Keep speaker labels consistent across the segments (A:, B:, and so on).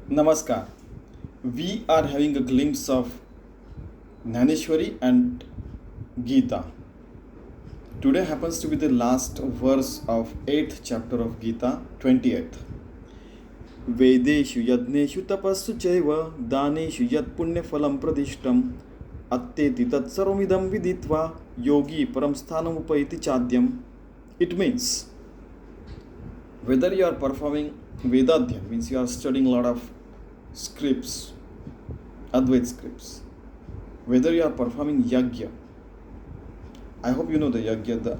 A: Namaskar. We are having a glimpse of Dnyaneshwari and Geeta. Today happens to be the last verse of 8th chapter of Gita, 28th. Vedeshu yadneshu tapassu chaiva daneshu yad punyaphalam pradishtam atteti tatsarvamidam viditva yogi param sthanam upaiti chadyam. It means whether you are performing Vedadhyam, means you are studying a lot of scripts, Advait scripts, whether you are performing Yagya, I hope you know the Yagya,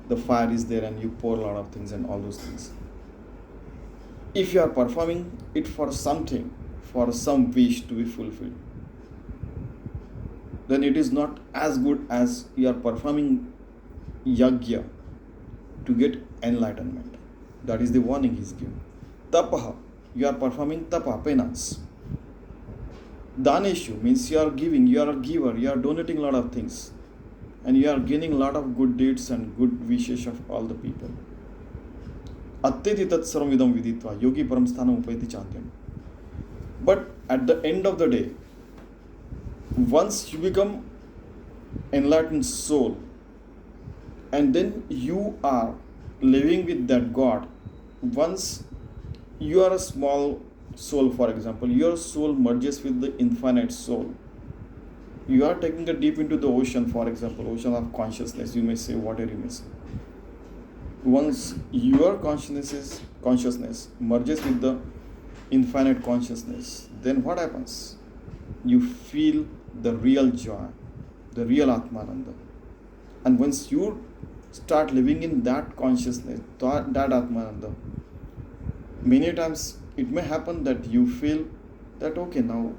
A: the fire is there and you pour a lot of things and all those things. If you are performing it for something, for some wish to be fulfilled, then it is not as good as you are performing Yagya to get enlightenment. That is the warning he is giving. Tapaha, you are performing tapa, penance. Daneshu means you are giving, you are a giver, you are donating a lot of things, and you are gaining a lot of good deeds and good wishes of all the people. Atteti tat sarvamidam viditva, yogi param sthanam upaiti chadyam. But at the end of the day, once you become enlightened soul, and then you are living with that God, once you are a small soul, for example, your soul merges with the infinite soul. You are taking a deep into the ocean, for example, ocean of consciousness, you may say, whatever you may say. Once your consciousness merges with the infinite consciousness, then what happens? You feel the real joy, the real Atmananda. And once you start living in that consciousness, that Atmananda, many times it may happen that you feel that okay, now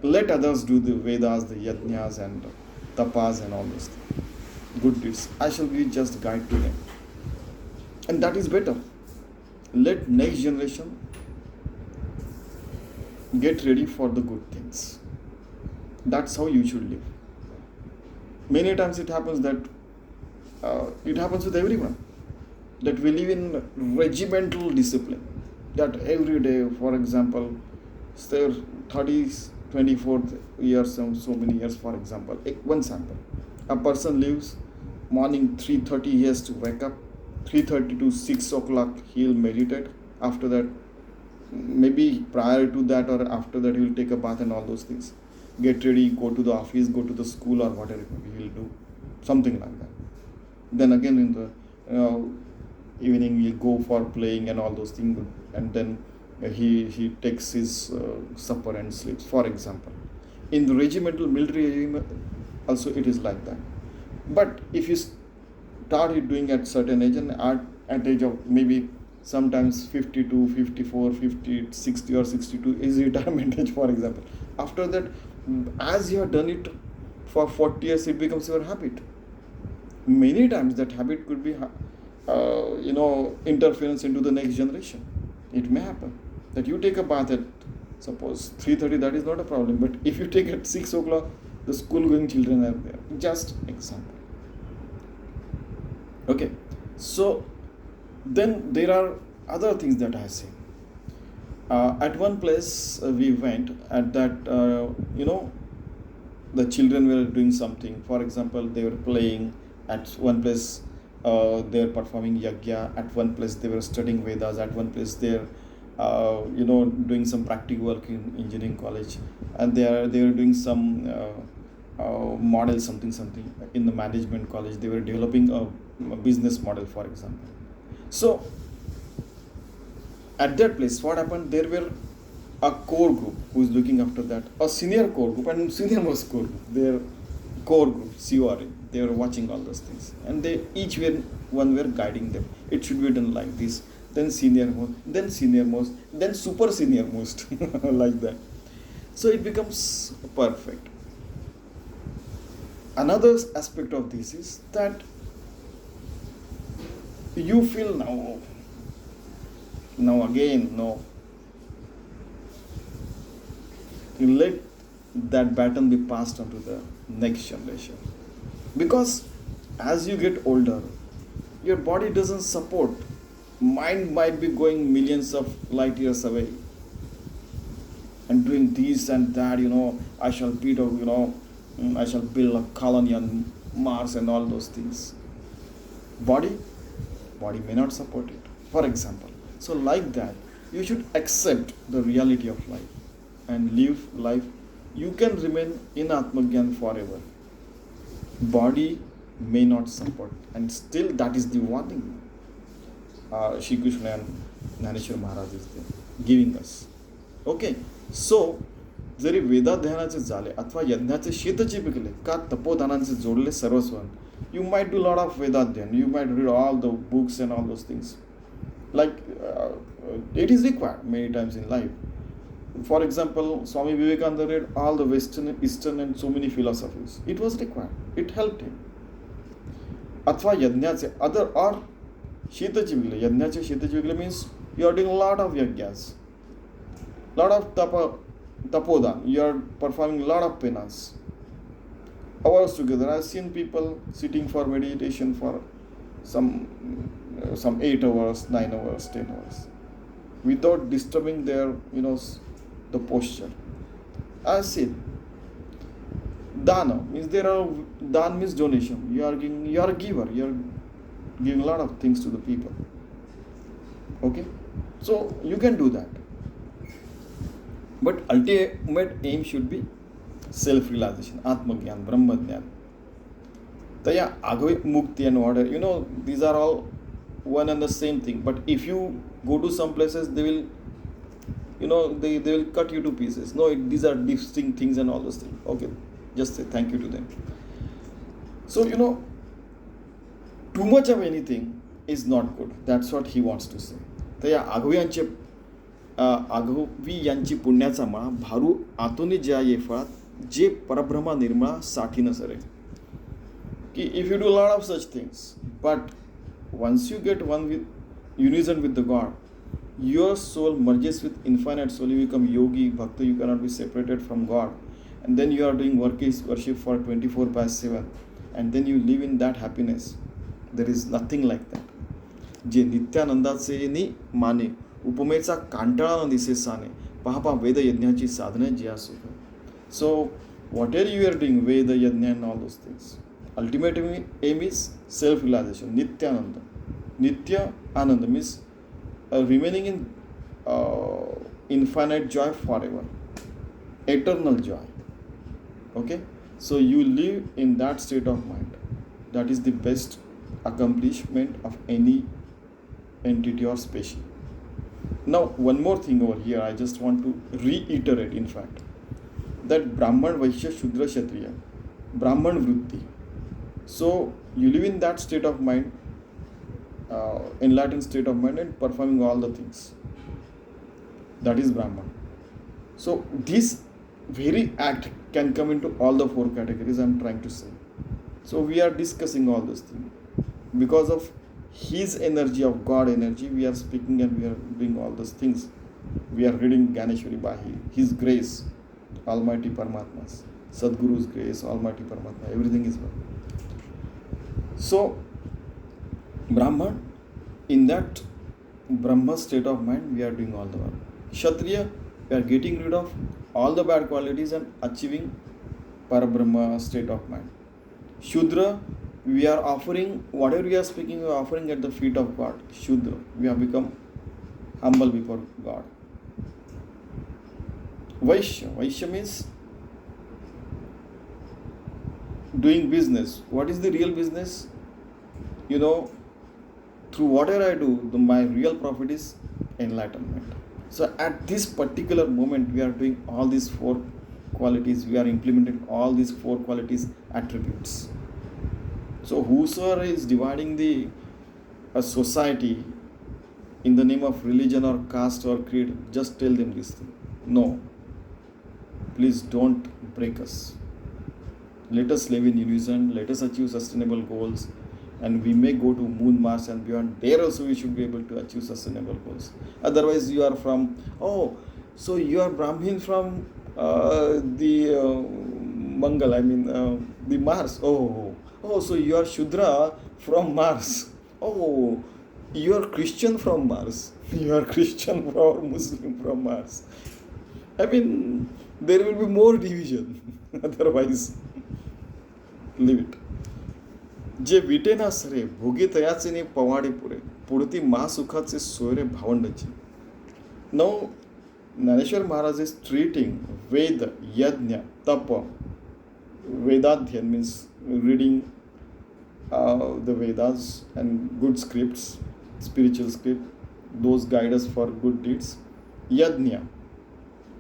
A: let others do the Vedas, the Yajnas and Tapas and all those things, good deeds. I shall be just guide to them. And that is better. Let next generation get ready for the good things. That's how you should live. Many times it happens that it happens with everyone, that we live in regimental discipline, that every day, for example, say 30th, 24th years, so many years, for example, one sample, a person lives morning 3:30, he has to wake up, 3:30 to 6 o'clock he'll meditate. After that, maybe prior to that or after that, he'll take a bath and all those things, get ready, go to the office, go to the school or whatever he'll do, something like that. Then again in the evening he'll go for playing and all those things, and then he takes his supper and sleeps, for example. In the regimental military regime also it is like that. But if you start it doing at certain age, and at age of maybe sometimes 52, 54, 50, 60 or 62 is retirement age, for example. After that, as you have done it for 40 years, it becomes your habit. Many times that habit could be interference into the next generation. It may happen that you take a bath at suppose 3:30, that is not a problem, but if you take at 6 o'clock, the school going children are there. Just example. Okay, so then there are other things that I say. At one place we went, at that the children were doing something. For example, they were playing. At one place they were performing yagya. At one place they were studying Vedas. At one place they are doing some practical work in engineering college, and they were doing some model something in the management college. They were developing a business model, for example. So at that place, what happened? There were a core group who is looking after that, a senior core group and senior most core group. Their core group, CORE, they were watching all those things, and they each one were guiding them. It should be done like this, then senior most, then super senior most, like that. So it becomes perfect. Another aspect of this is that you feel now again, no. You let that baton be passed on to the next generation. Because as you get older, your body doesn't support. Mind might be going millions of light years away. and doing this and that, I shall beat up, I shall build a colony on Mars and all those things. Body, body may not support it, for example. So like that, you should accept the reality of life and live life. You can remain in Atmagyan forever. Body may not support, and still that is the warning Shri Krishna and Dnyaneshwari Maharaj is there giving us. Okay, so जरी वेदाध्ययनाचे झाले अथवा यज्ञाचे शेतचे पिकले का तपोदानांचे जोडले सर्वस्व, you might do a lot of Vedadhyan, you might read all the books and all those things. Like it is required many times in life. For example, Swami Vivekananda read all the Western, Eastern and so many philosophies. It was required. It helped him. अथवा यज्ञाचे other or शेतचे पिकले. यज्ञाचे शेतचे पिकले means you are doing a lot of yajnas, lot of tapodan. You are performing a lot of penance. Hours together. I have seen people sitting for meditation for some 8 hours, 9 hours, 10 hours, without disturbing their, the posture. I have seen. Dana means Dan means donation. You are a giver. You are giving a lot of things to the people. Okay, so you can do that. But ultimate aim should be self-realization, Atmagyan, Brahmagyan. Taya Agvi Mukti and order, these are all one and the same thing. But if you go to some places, they will, they will cut you to pieces. No, these are distinct things and all those things. Okay, just say thank you to them. So, too much of anything is not good. That's what he wants to say. Taya आघवी यांची पुण्याचा मळा भारू आतुनी ज्या येफळात जे परब्रह्मा निर्मळा साठी न सरे. की if you do lot of such things but once you get one with unison with the God, your soul merges with infinite soul. You become yogi, bhakta. You cannot be separated from God, and then you are doing worship for 24/7, and then you live in that happiness. There is nothing like that. जे नित्यानंदाचे नि माने उपमेचा कांटाळा न दिसे साने पहा वेद यज्ञाची साधने जी असो. So whatever you are doing Veda yajna and all those things, ultimate aim is self realization. Nityanand, nitya anand means remaining in infinite joy forever, eternal joy. Okay, so you live in that state of mind. That is the best accomplishment of any entity or species. Now, one more thing over here, I just want to reiterate, in fact, that Brahman, Vaishya, Shudra, Kshatriya, Brahman Vritti. So, you live in that state of mind, enlightened state of mind, and performing all the things. That is Brahman. So, this very act can come into all the 4 categories I am trying to say. So, we are discussing all these things. Because of his energy, of God energy, we are speaking and we are doing all those things. We are reading Gyaneshwari by his grace, Almighty Paramatma's, Sadguru's grace, Almighty Paramatma, everything is one. So, Brahman, in that Brahma state of mind, we are doing all the work. Kshatriya, we are getting rid of all the bad qualities and achieving Parabrahma state of mind. Shudra, we are offering whatever we are speaking, we are offering at the feet of God. Shudra, we have become humble before God. Vaishya, Vaishya means doing business. What is the real business? Through whatever I do, my real profit is enlightenment. So at this particular moment, we are doing all these 4 qualities. We are implementing all these 4 qualities, attributes. So whosoever is dividing a society in the name of religion or caste or creed, just tell them this thing. No, please don't break us. Let us live in unison. Let us achieve sustainable goals. And we may go to moon, Mars and beyond. There also we should be able to achieve sustainable goals. Otherwise you are from, so you are Brahmin from the Mangal, the Mars. So you are Shudra from Mars. You are Christian from Mars. You are Christian or Muslim from Mars. I mean, there will be more division. Otherwise, leave it. जे विटेना सरे भोगी तयाचे ने पवाडे पुरे पुढती महासुखाचे सोयरे भावंडाची. Now, Dnyaneshwari Maharaj is treating Veda, Yajna, Tapa. Vedadhyan means reading the Vedas and good scripts, spiritual script. Those guide us for good deeds. Yajna,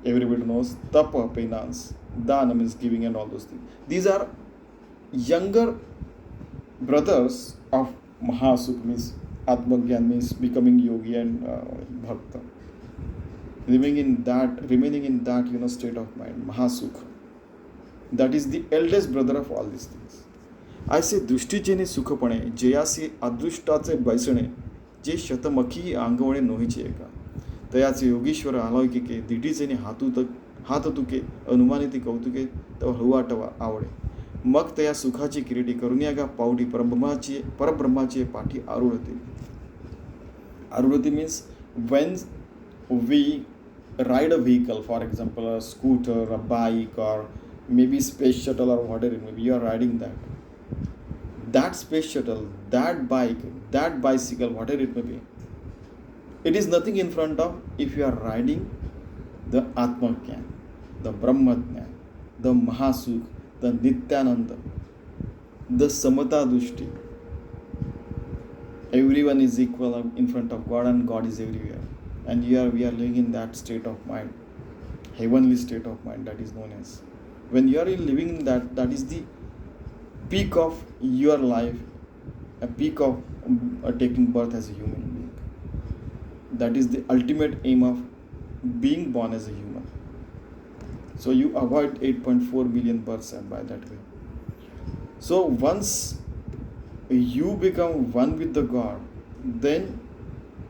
A: everybody knows. Tapa, penance. Dana means giving and all those things. These are younger brothers of Mahasukh, means Atmagyan, means becoming yogi and bhakta. Remaining in that state of mind, Mahasukh. That is the eldest brother of all these things. ऐसे दृष्टीचेने सुखपणे जयासी अदृष्टाचे बैसणे जे शतमखी अंगवणे नोहीचे एका तयाचे योगीश्वर अलौकिके दिटीचेने हात तुके अनुमानिती कौतुके तव हळुवाटवा आवडे मग तया सुखाची किरीटी करुण्यागा पावटी परब्रह्माची पाठी आरुढते means when we ride a vehicle, for example a scooter, a bike, or maybe space shuttle or whatever it may be, you are riding that space shuttle, that bike, that bicycle, whatever it may be, it is nothing in front of if you are riding the Atmagyan, the Brahmagyan, the Mahasukh, the Nityananda, the Samata Dushti. Everyone is equal in front of God and God is everywhere. And we are living in that state of mind, heavenly state of mind, that is known as. When you are living in that is the peak of your life, a peak of taking birth as a human being. That is the ultimate aim of being born as a human. So you avoid 8.4 billion births by that way. So once you become one with the God, then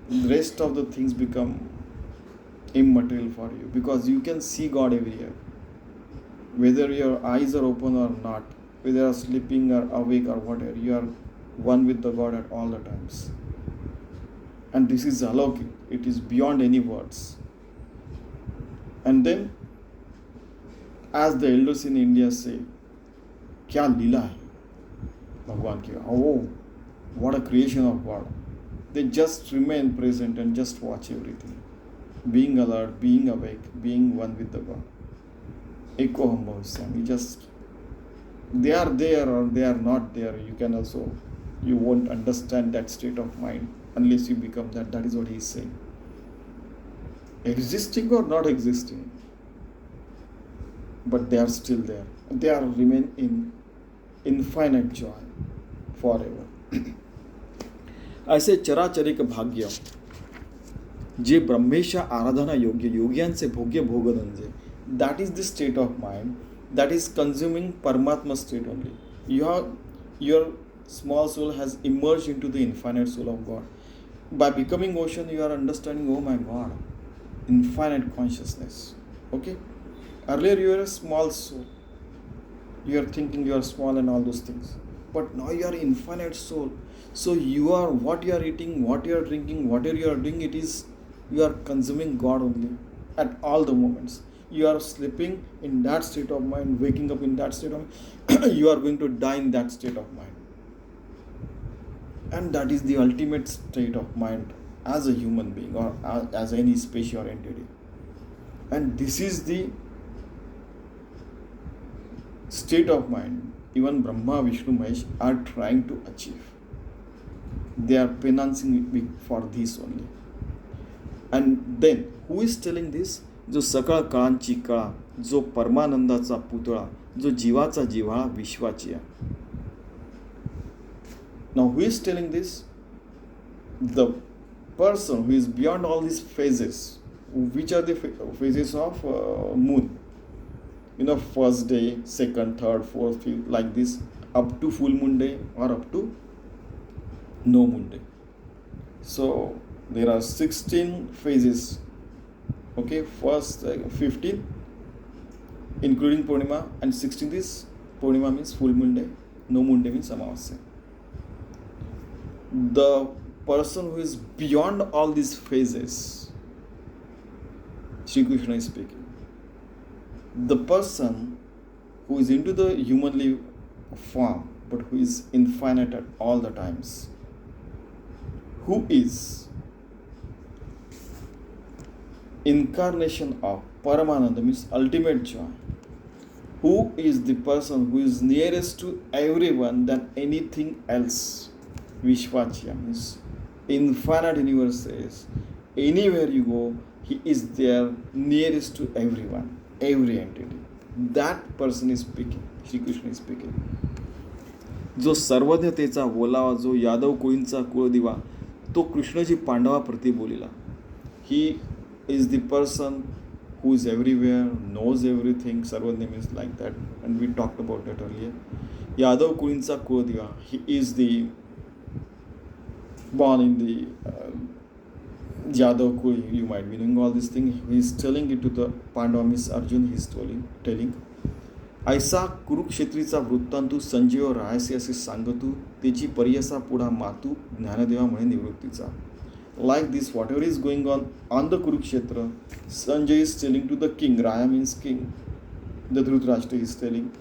A: the rest of the things become immaterial for you, because you can see God everywhere. Whether your eyes are open or not, whether you are sleeping or awake or whatever, you are one with the God at all the times. And this is alaukic, it is beyond any words. And then, as the elders in India say, kya leela hai Bhagwan ki, oh, what a creation of God. They just remain present and just watch everything. Being alert, being awake, being one with the God. Ekoham bhavishyami. They are there or they are not there. You won't understand that state of mind unless you become that. That is what he is saying. Existing or not existing, but they are still there. They are remain in infinite joy forever. ऐसे चराचरिक भाग्य जे ब्रह्मेशा आराधना योग्य योग्यांचे भोग्य भोगधंजे, that is the state of mind that is consuming Paramatma state only. Your small soul has emerged into the infinite soul of God. By becoming ocean, you are understanding, oh my God, infinite consciousness. Okay? Earlier you were a small soul. You are thinking you are small and all those things. But now you are infinite soul. So what you are eating, what you are drinking, whatever you are doing, you are consuming God only at all the moments. You are sleeping in that state of mind, waking up in that state of mind. You are going to die in that state of mind. And that is the ultimate state of mind as a human being or as any species or entity. And this is the state of mind even Brahma, Vishnu, Mahesh are trying to achieve. They are penance for this only. And then, who is telling this? जो सकळ काळांची कळा, जो परमानंदाचा पुतळा, जो जीवाचा जिव्हाळा विश्वाची आहे. Now who is telling this? The person who is beyond all these phases. Which are the phases of moon? First day, second, third, fourth, fifth, like this, up to full moon day or up to no moon day. So there are 16 phases. Okay, first 15 including Purnima, and 16th is Purnima means full moon day, no moon day means Amavasya. The person who is beyond all these phases, Sri Krishna is speaking. The person who is into the humanly form but who is infinite at all the times, who is incarnation of Paramananda, means ultimate joy, who is the person who is nearest to everyone than anything else. Vishvachya means infinite universe says, anywhere you go, he is there nearest to everyone, every entity. That person is speaking, Shri Krishna is speaking. जो सर्वज्ञतेचा बोलावा, जो यादव कुळींचा कुळदिवा, तो Krishnaji पांडवाप्रती बोलिला. He is the person who is everywhere, knows everything. Sarvajna means like that, and we talked about that earlier. Yadav Kulinsa Kuadiva, he is the born in the Yadav Kuli. You might be knowing all these things. He is telling it to the Pandava, means Arjun. He is telling. ऐसा कुरुक्षेत्रीचा वृत्तांतू संजय राहायसे असे सांगतू, त्याची पर्यसा पुढा मातू ज्ञानदेवा म्हणे निवृत्तीचा. Like this, whatever is going on the Kurukshetra, Sanjay is telling to the king. Raya means king. The Dhritarashtra is telling,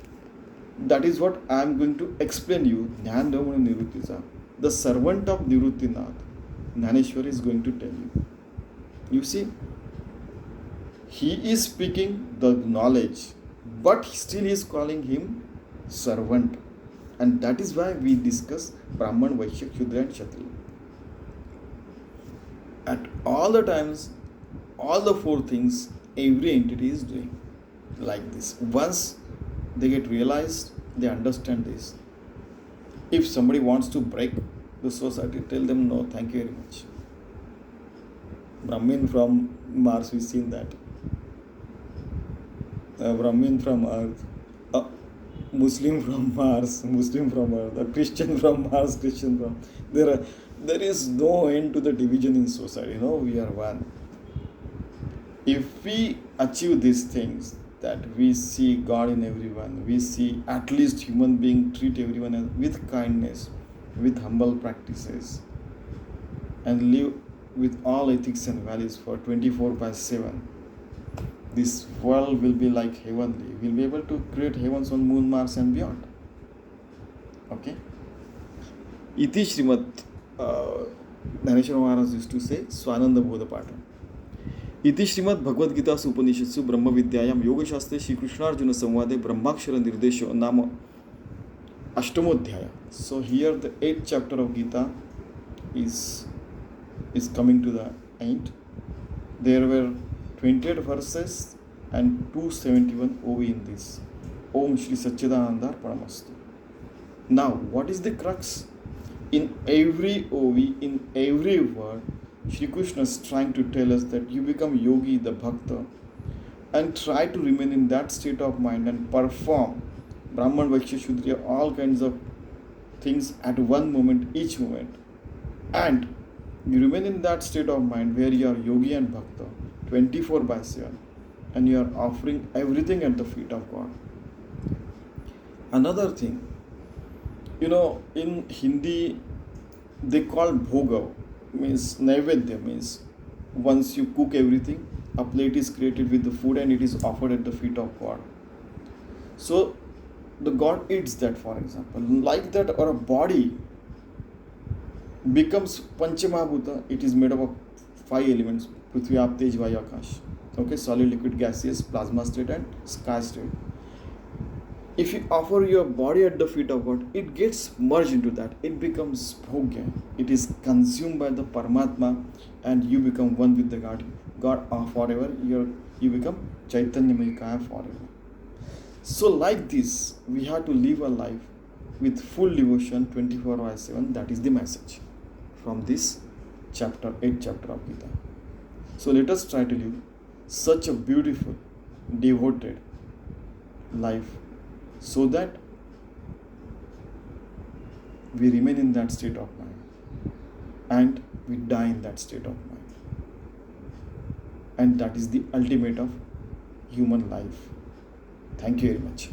A: that is what I am going to explain you. Jnanadeva Nivruttisa. The servant of Nivruttinath, Dnyaneshwari, is going to tell you. You see, he is speaking the knowledge, but still he is calling him servant. And that is why we discuss Brahman, Vaishya, Shudra and Kshatriya. At all the times, all the four things every entity is doing like this. Once they get realized, they understand this. If somebody wants to break the society, tell them no, thank you very much. Brahmin from Mars, we've seen that. Brahmin from Earth, Muslim from Mars, Muslim from Earth, a Christian from Mars, Christian from... There is no end to the division in society. No, we are one. If we achieve these things, that we see God in everyone, we see at least human being treat everyone with kindness, with humble practices, and live with all ethics and values for 24/7, this world will be like heavenly. We'll be able to create heavens on moon, Mars and beyond. Okay? Iti Srimad Dnyaneshwari Maharaj used to say, Swananda Bodhapata. Iti Srimad Bhagavad Gita Upanishadsu Brahma Vidyayam Yogashaste Shri Krishnarjuna Samvade Brahmakshara Nirdesho Nama Ashtamodhyaya. So here the 8th chapter of Gita is coming to the end. There were 28 verses and 271 OV in this. Om Shri Satchidananda Paramastu. Now, what is the crux? In every OV, in every word, Shri Krishna is trying to tell us that you become yogi, the bhakta, and try to remain in that state of mind and perform Brahman, Vaishya, Shudra, all kinds of things at one moment, each moment. And you remain in that state of mind where you are yogi and bhakta 24/7, and you are offering everything at the feet of God. Another thing, in Hindi, they call bhoga, means naivedya, means once you cook everything, a plate is created with the food and it is offered at the feet of God. So the God eats that, for example. Like that, or a body becomes Panchamahabhuta. It is made up of 5 elements: Prithvi, Aap, Tej, Vayu, Akash. Okay, solid, liquid, gaseous, plasma state and sky state. If you offer your body at the feet of God, it gets merged into that. It becomes bhogya. It is consumed by the Paramatma, and you become one with the God forever. You become Chaitanya Kaya forever. So like this, we have to live a life with full devotion 24/7. That is the message from this chapter, 8th chapter of Gita. So let us try to live such a beautiful, devoted life, so that we remain in that state of mind and we die in that state of mind. And that is the ultimate of human life. Thank you very much.